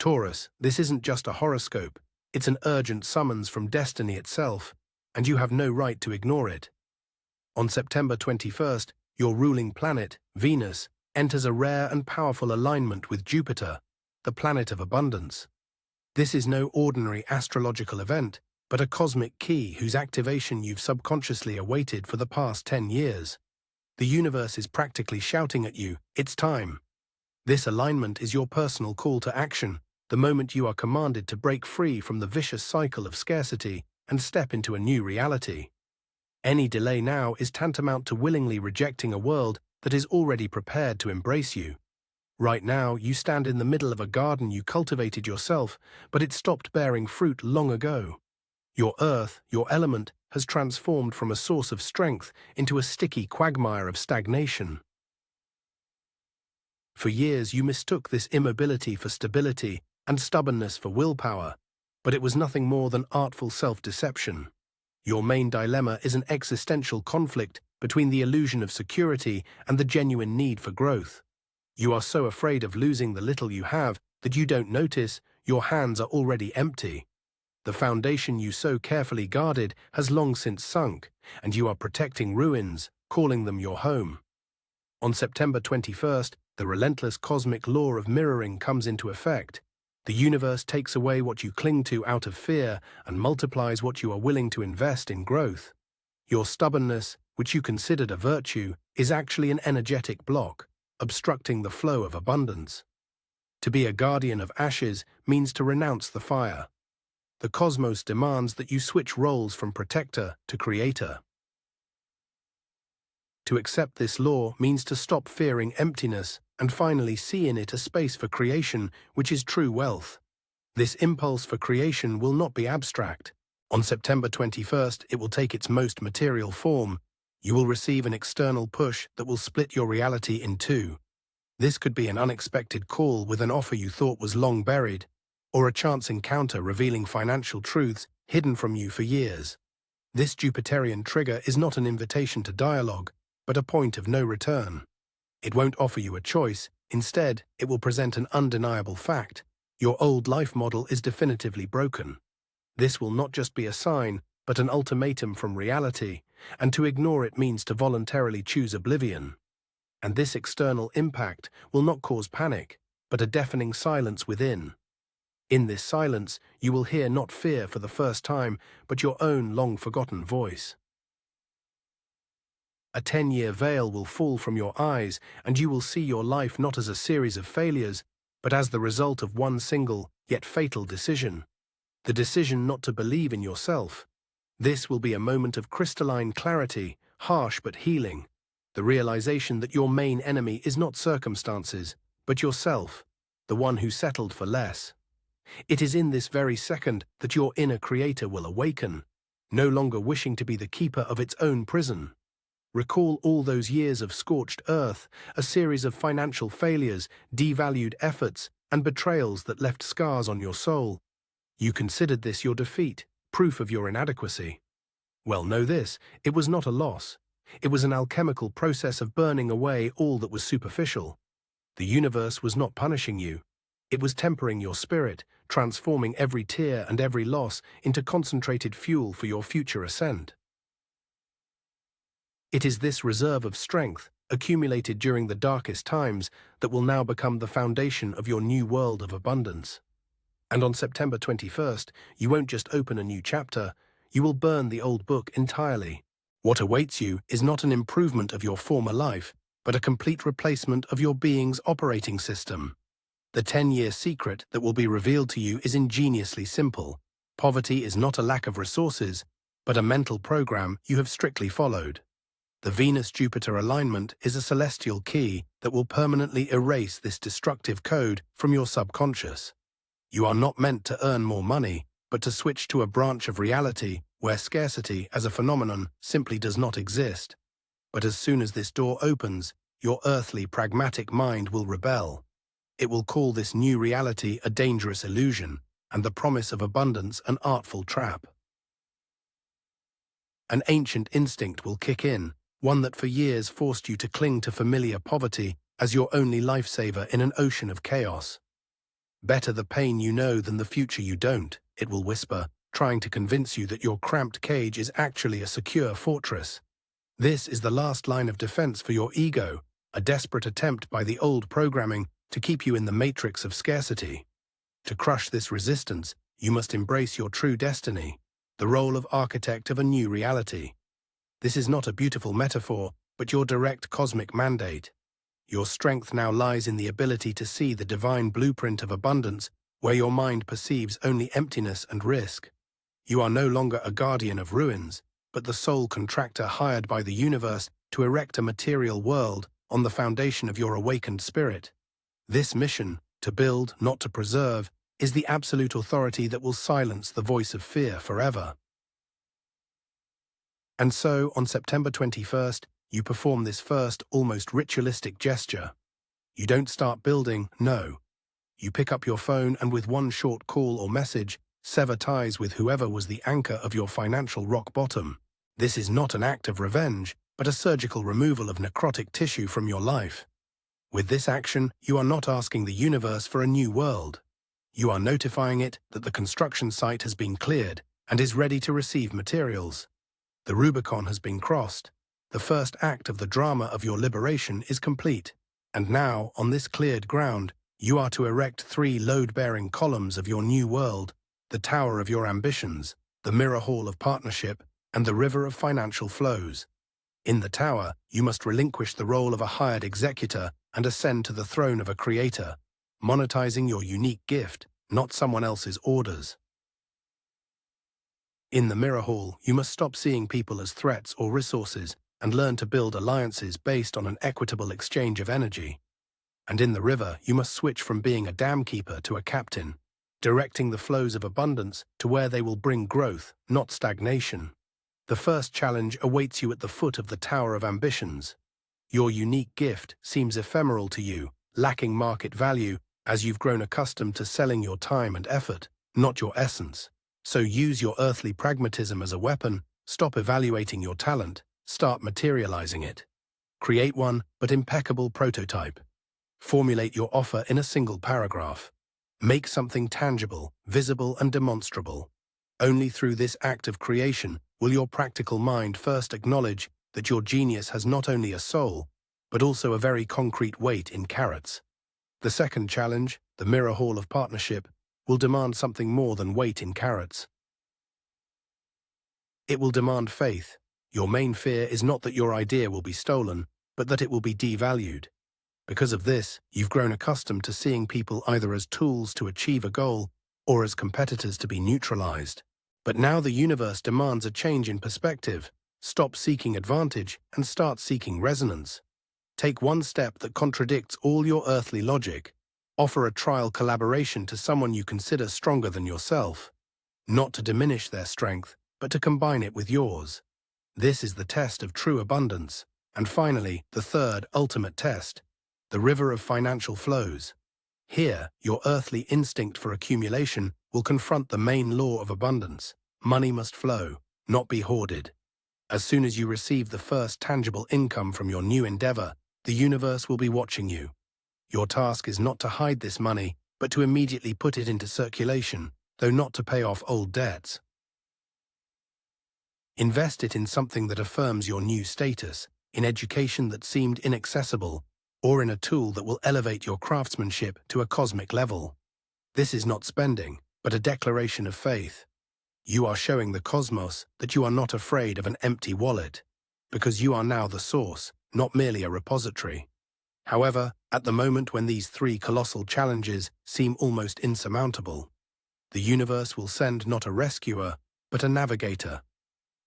Taurus, this isn't just a horoscope, it's an urgent summons from destiny itself, and you have no right to ignore it. On September 21st, your ruling planet, Venus, enters a rare and powerful alignment with Jupiter, the planet of abundance. This is no ordinary astrological event, but a cosmic key whose activation you've subconsciously awaited for the past 10 years. The universe is practically shouting at you, it's time. This alignment is your personal call to action, the moment you are commanded to break free from the vicious cycle of scarcity and step into a new reality. Any delay now is tantamount to willingly rejecting a world that is already prepared to embrace you. Right now, you stand in the middle of a garden you cultivated yourself, but it stopped bearing fruit long ago. Your earth, your element, has transformed from a source of strength into a sticky quagmire of stagnation. For years, you mistook this immobility for stability and stubbornness for willpower, but it was nothing more than artful self-deception. Your main dilemma is an existential conflict between the illusion of security and the genuine need for growth. You are so afraid of losing the little you have that you don't notice your hands are already empty. The foundation you so carefully guarded has long since sunk, and you are protecting ruins, calling them your home. On September 21st, the relentless cosmic law of mirroring comes into effect. The universe takes away what you cling to out of fear and multiplies what you are willing to invest in growth. Your stubbornness, which you considered a virtue, is actually an energetic block, obstructing the flow of abundance. To be a guardian of ashes means to renounce the fire. The cosmos demands that you switch roles from protector to creator. To accept this law means to stop fearing emptiness and finally see in it a space for creation, which is true wealth. This impulse for creation will not be abstract. On September 21st, it will take its most material form. You will receive an external push that will split your reality in two. This could be an unexpected call with an offer you thought was long buried, or a chance encounter revealing financial truths hidden from you for years. This Jupiterian trigger is not an invitation to dialogue, but a point of no return. It won't offer you a choice. Instead, it will present an undeniable fact. Your old life model is definitively broken. This will not just be a sign, but an ultimatum from reality, and to ignore it means to voluntarily choose oblivion. And this external impact will not cause panic, but a deafening silence within. In this silence, you will hear not fear for the first time, but your own long-forgotten voice. A 10-year veil will fall from your eyes, and you will see your life not as a series of failures, but as the result of one single, yet fatal decision. The decision not to believe in yourself. This will be a moment of crystalline clarity, harsh but healing. The realization that your main enemy is not circumstances, but yourself, the one who settled for less. It is in this very second that your inner creator will awaken, no longer wishing to be the keeper of its own prison. Recall all those years of scorched earth, a series of financial failures, devalued efforts, and betrayals that left scars on your soul. You considered this your defeat, proof of your inadequacy. Well, know this, it was not a loss. It was an alchemical process of burning away all that was superficial. The universe was not punishing you. It was tempering your spirit, transforming every tear and every loss into concentrated fuel for your future ascent. It is this reserve of strength, accumulated during the darkest times, that will now become the foundation of your new world of abundance. And on September 21st, you won't just open a new chapter, you will burn the old book entirely. What awaits you is not an improvement of your former life, but a complete replacement of your being's operating system. The 10-year secret that will be revealed to you is ingeniously simple. Poverty is not a lack of resources, but a mental program you have strictly followed. The Venus-Jupiter alignment is a celestial key that will permanently erase this destructive code from your subconscious. You are not meant to earn more money, but to switch to a branch of reality where scarcity as a phenomenon simply does not exist. But as soon as this door opens, your earthly, pragmatic mind will rebel. It will call this new reality a dangerous illusion, and the promise of abundance an artful trap. An ancient instinct will kick in, one that for years forced you to cling to familiar poverty as your only lifesaver in an ocean of chaos. Better the pain you know than the future you don't, it will whisper, trying to convince you that your cramped cage is actually a secure fortress. This is the last line of defense for your ego, a desperate attempt by the old programming to keep you in the matrix of scarcity. To crush this resistance, you must embrace your true destiny, the role of architect of a new reality. This is not a beautiful metaphor, but your direct cosmic mandate. Your strength now lies in the ability to see the divine blueprint of abundance where your mind perceives only emptiness and risk. You are no longer a guardian of ruins, but the sole contractor hired by the universe to erect a material world on the foundation of your awakened spirit. This mission, to build, not to preserve, is the absolute authority that will silence the voice of fear forever. And so, on September 21st, you perform this first, almost ritualistic gesture. You don't start building, no. You pick up your phone and with one short call or message, sever ties with whoever was the anchor of your financial rock bottom. This is not an act of revenge, but a surgical removal of necrotic tissue from your life. With this action, you are not asking the universe for a new world. You are notifying it that the construction site has been cleared and is ready to receive materials. The Rubicon has been crossed. The first act of the drama of your liberation is complete. And now, on this cleared ground, you are to erect 3 load-bearing columns of your new world, the tower of your ambitions, the mirror hall of partnership, and the river of financial flows. In the tower, you must relinquish the role of a hired executor and ascend to the throne of a creator, monetizing your unique gift, not someone else's orders. In the mirror hall, you must stop seeing people as threats or resources and learn to build alliances based on an equitable exchange of energy. And in the river, you must switch from being a dam keeper to a captain, directing the flows of abundance to where they will bring growth, not stagnation. The first challenge awaits you at the foot of the Tower of Ambitions. Your unique gift seems ephemeral to you, lacking market value, as you've grown accustomed to selling your time and effort, not your essence. So use your earthly pragmatism as a weapon, stop evaluating your talent, start materializing it. Create one, but impeccable prototype. Formulate your offer in a single paragraph. Make something tangible, visible, and demonstrable. Only through this act of creation will your practical mind first acknowledge that your genius has not only a soul, but also a very concrete weight in carats. The second challenge, the mirror hall of partnership, will demand something more than weight in carats. It will demand faith. Your main fear is not that your idea will be stolen, but that it will be devalued. Because of this, you've grown accustomed to seeing people either as tools to achieve a goal or as competitors to be neutralized. But now the universe demands a change in perspective. Stop seeking advantage and start seeking resonance. Take one step that contradicts all your earthly logic. Offer a trial collaboration to someone you consider stronger than yourself. Not to diminish their strength, but to combine it with yours. This is the test of true abundance. And finally, the third, ultimate test, the river of financial flows. Here, your earthly instinct for accumulation will confront the main law of abundance. Money must flow, not be hoarded. As soon as you receive the first tangible income from your new endeavor, the universe will be watching you. Your task is not to hide this money, but to immediately put it into circulation, though not to pay off old debts. Invest it in something that affirms your new status, in education that seemed inaccessible, or in a tool that will elevate your craftsmanship to a cosmic level. This is not spending, but a declaration of faith. You are showing the cosmos that you are not afraid of an empty wallet, because you are now the source, not merely a repository. However, at the moment when these 3 colossal challenges seem almost insurmountable, the universe will send not a rescuer, but a navigator.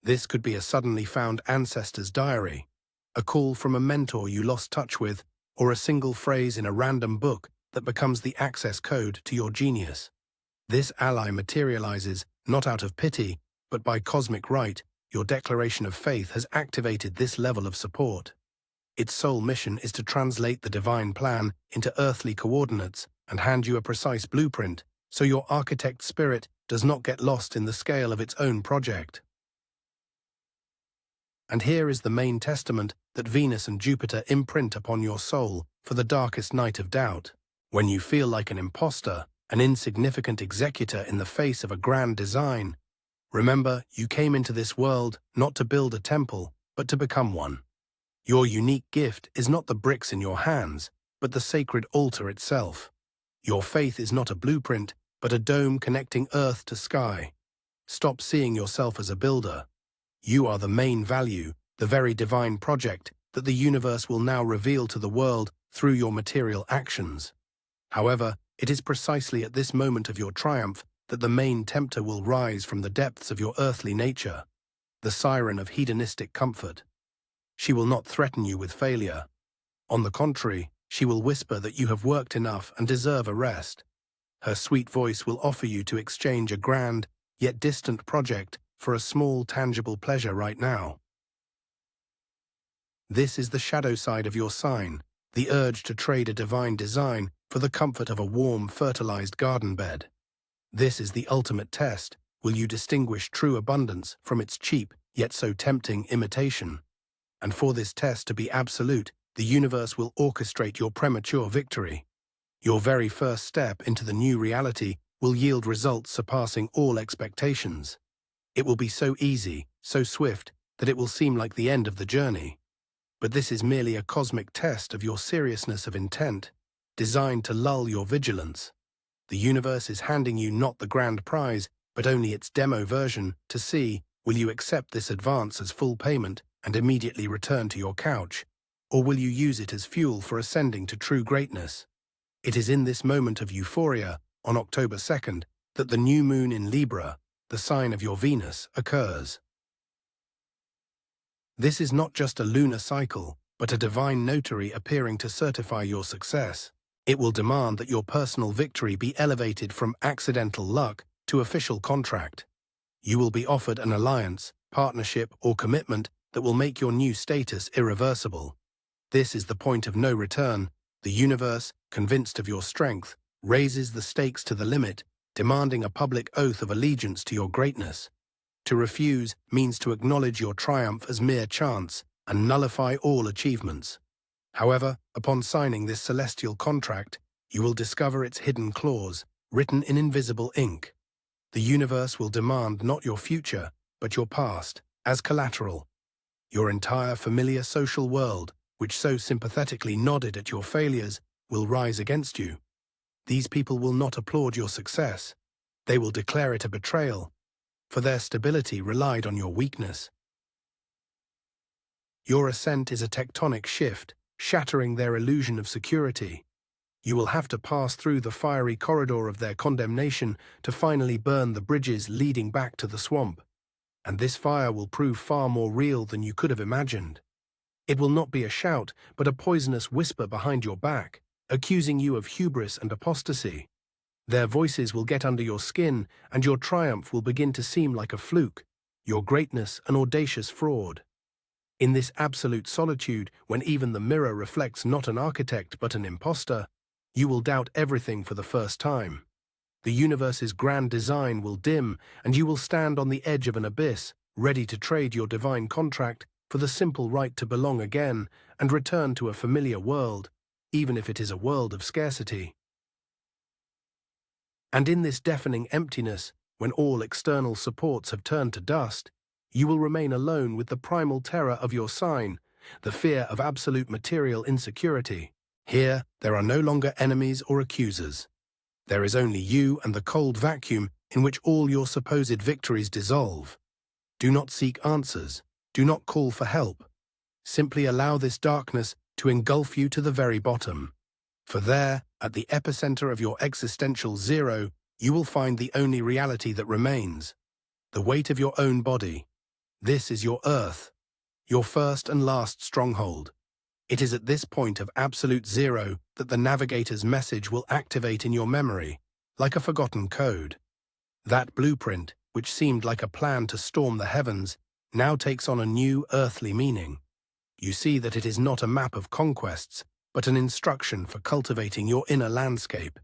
This could be a suddenly found ancestor's diary, a call from a mentor you lost touch with, or a single phrase in a random book that becomes the access code to your genius. This ally materializes not out of pity, but by cosmic right. Your declaration of faith has activated this level of support. Its sole mission is to translate the divine plan into earthly coordinates and hand you a precise blueprint, so your architect spirit does not get lost in the scale of its own project. And here is the main testament that Venus and Jupiter imprint upon your soul for the darkest night of doubt. When you feel like an imposter, an insignificant executor in the face of a grand design. Remember, you came into this world not to build a temple, but to become one. Your unique gift is not the bricks in your hands, but the sacred altar itself. Your faith is not a blueprint, but a dome connecting earth to sky. Stop seeing yourself as a builder. You are the main value, the very divine project that the universe will now reveal to the world through your material actions. However, it is precisely at this moment of your triumph that the main tempter will rise from the depths of your earthly nature, the siren of hedonistic comfort. She will not threaten you with failure. On the contrary, she will whisper that you have worked enough and deserve a rest. Her sweet voice will offer you to exchange a grand, yet distant project for a small, tangible pleasure right now. This is the shadow side of your sign, the urge to trade a divine design for the comfort of a warm, fertilized garden bed. This is the ultimate test. Will you distinguish true abundance from its cheap, yet so tempting imitation? And for this test to be absolute, the universe will orchestrate your premature victory. Your very first step into the new reality will yield results surpassing all expectations. It will be so easy, so swift, that it will seem like the end of the journey. But this is merely a cosmic test of your seriousness of intent, designed to lull your vigilance. The universe is handing you not the grand prize, but only its demo version to see, will you accept this advance as full payment and immediately return to your couch, or will you use it as fuel for ascending to true greatness? It is in this moment of euphoria, on October 2nd, that the new moon in Libra, the sign of your Venus, occurs. This is not just a lunar cycle, but a divine notary appearing to certify your success. It will demand that your personal victory be elevated from accidental luck to official contract. You will be offered an alliance, partnership, or commitment that will make your new status irreversible. This is the point of no return. The universe, convinced of your strength, raises the stakes to the limit, demanding a public oath of allegiance to your greatness. To refuse means to acknowledge your triumph as mere chance and nullify all achievements. However, upon signing this celestial contract, you will discover its hidden clause, written in invisible ink. The universe will demand not your future, but your past, as collateral. Your entire familiar social world, which so sympathetically nodded at your failures, will rise against you. These people will not applaud your success. They will declare it a betrayal, for their stability relied on your weakness. Your ascent is a tectonic shift, shattering their illusion of security. You will have to pass through the fiery corridor of their condemnation to finally burn the bridges leading back to the swamp. And this fire will prove far more real than you could have imagined. It will not be a shout, but a poisonous whisper behind your back, accusing you of hubris and apostasy. Their voices will get under your skin, and your triumph will begin to seem like a fluke, your greatness an audacious fraud. In this absolute solitude, when even the mirror reflects not an architect but an impostor, you will doubt everything for the first time. The universe's grand design will dim, and you will stand on the edge of an abyss, ready to trade your divine contract for the simple right to belong again and return to a familiar world, even if it is a world of scarcity. And in this deafening emptiness, when all external supports have turned to dust, you will remain alone with the primal terror of your sign, the fear of absolute material insecurity. Here, there are no longer enemies or accusers. There is only you and the cold vacuum in which all your supposed victories dissolve. Do not seek answers. Do not call for help. Simply allow this darkness to engulf you to the very bottom. For there, at the epicenter of your existential zero, you will find the only reality that remains, the weight of your own body. This is your earth, your first and last stronghold. It is at this point of absolute zero that the navigator's message will activate in your memory, like a forgotten code. That blueprint, which seemed like a plan to storm the heavens, now takes on a new earthly meaning. You see that it is not a map of conquests, but an instruction for cultivating your inner landscape.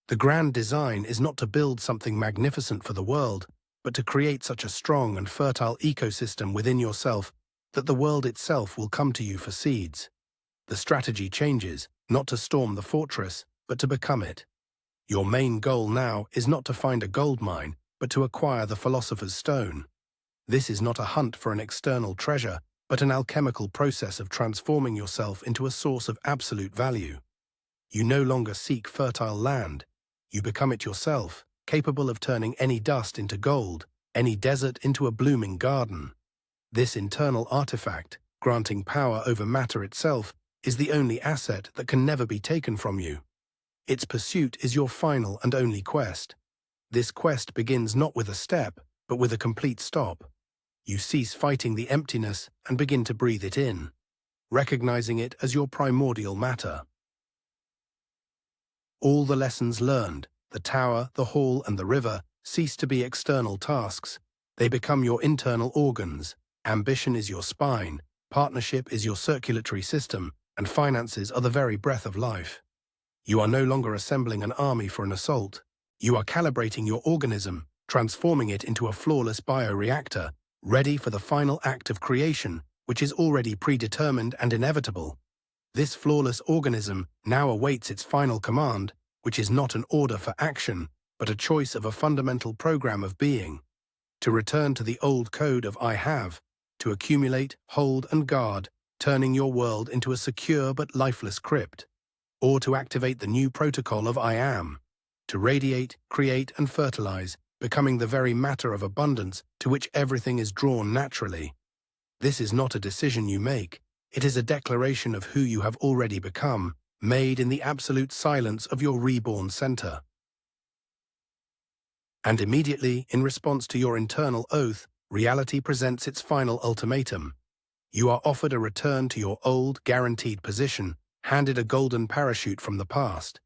The grand design is not to build something magnificent for the world, but to create such a strong and fertile ecosystem within yourself that the world itself will come to you for seeds. The strategy changes, not to storm the fortress, but to become it. Your main goal now is not to find a gold mine, but to acquire the philosopher's stone. This is not a hunt for an external treasure, but an alchemical process of transforming yourself into a source of absolute value. You no longer seek fertile land. You become it yourself, capable of turning any dust into gold, any desert into a blooming garden. This internal artifact, granting power over matter itself, is the only asset that can never be taken from you. Its pursuit is your final and only quest. This quest begins not with a step, but with a complete stop. You cease fighting the emptiness and begin to breathe it in, recognizing it as your primordial matter. All the lessons learned, the tower, the hall, and the river, cease to be external tasks. They become your internal organs. Ambition is your spine, partnership is your circulatory system, and finances are the very breath of life. You are no longer assembling an army for an assault. You are calibrating your organism, transforming it into a flawless bioreactor, ready for the final act of creation, which is already predetermined and inevitable. This flawless organism now awaits its final command, which is not an order for action, but a choice of a fundamental program of being. To return to the old code of I have, to accumulate, hold, and guard, turning your world into a secure but lifeless crypt. Or to activate the new protocol of I am, to radiate, create, and fertilize, becoming the very matter of abundance to which everything is drawn naturally. This is not a decision you make. It is a declaration of who you have already become, made in the absolute silence of your reborn center. And immediately, in response to your internal oath, reality presents its final ultimatum. You are offered a return to your old, guaranteed position, handed a golden parachute from the past.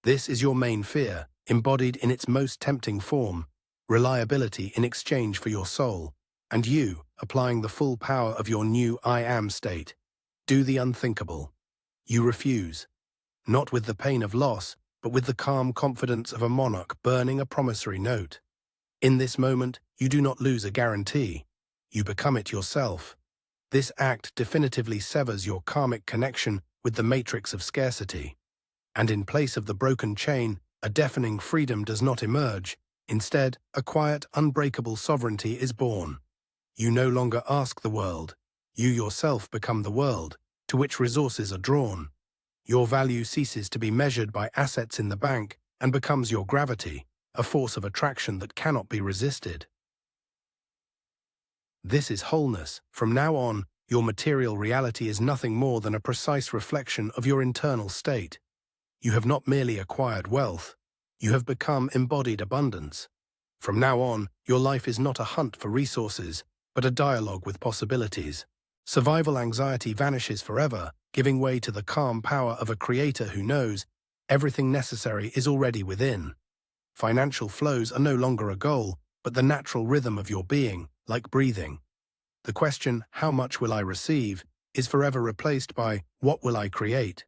This is your main fear, embodied in its most tempting form, reliability in exchange for your soul, and you, applying the full power of your new I am state, do the unthinkable. You refuse, not with the pain of loss, but with the calm confidence of a monarch burning a promissory note. In this moment, you do not lose a guarantee. You become it yourself. This act definitively severs your karmic connection with the matrix of scarcity. And in place of the broken chain, a deafening freedom does not emerge. Instead, a quiet, unbreakable sovereignty is born. You no longer ask the world. You yourself become the world, to which resources are drawn. Your value ceases to be measured by assets in the bank and becomes your gravity, a force of attraction that cannot be resisted. This is wholeness. From now on, your material reality is nothing more than a precise reflection of your internal state. You have not merely acquired wealth. You have become embodied abundance. From now on, your life is not a hunt for resources, but a dialogue with possibilities. Survival anxiety vanishes forever, giving way to the calm power of a creator who knows everything necessary is already within. Financial flows are no longer a goal, but the natural rhythm of your being, like breathing. The question, how much will I receive, is forever replaced by, what will I create?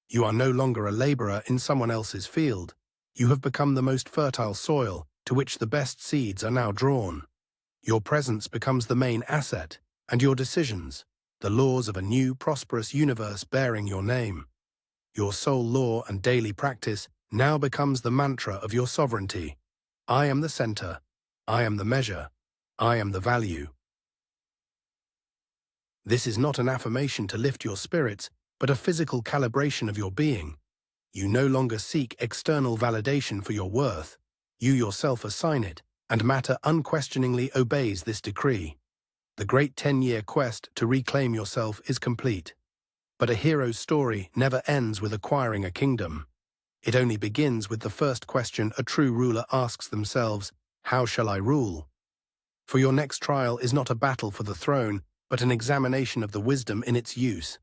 You are no longer a laborer in someone else's field. You have become the most fertile soil, to which the best seeds are now drawn. Your presence becomes the main asset, and your decisions, the laws of a new, prosperous universe bearing your name. Your sole law and daily practice now becomes the mantra of your sovereignty. I am the center. I am the measure. I am the value. This is not an affirmation to lift your spirits, but a physical calibration of your being. You no longer seek external validation for your worth. You yourself assign it, and matter unquestioningly obeys this decree. The great 10-year quest to reclaim yourself is complete. But a hero's story never ends with acquiring a kingdom. It only begins with the first question a true ruler asks themselves, how shall I rule? For your next trial is not a battle for the throne, but an examination of the wisdom in its use.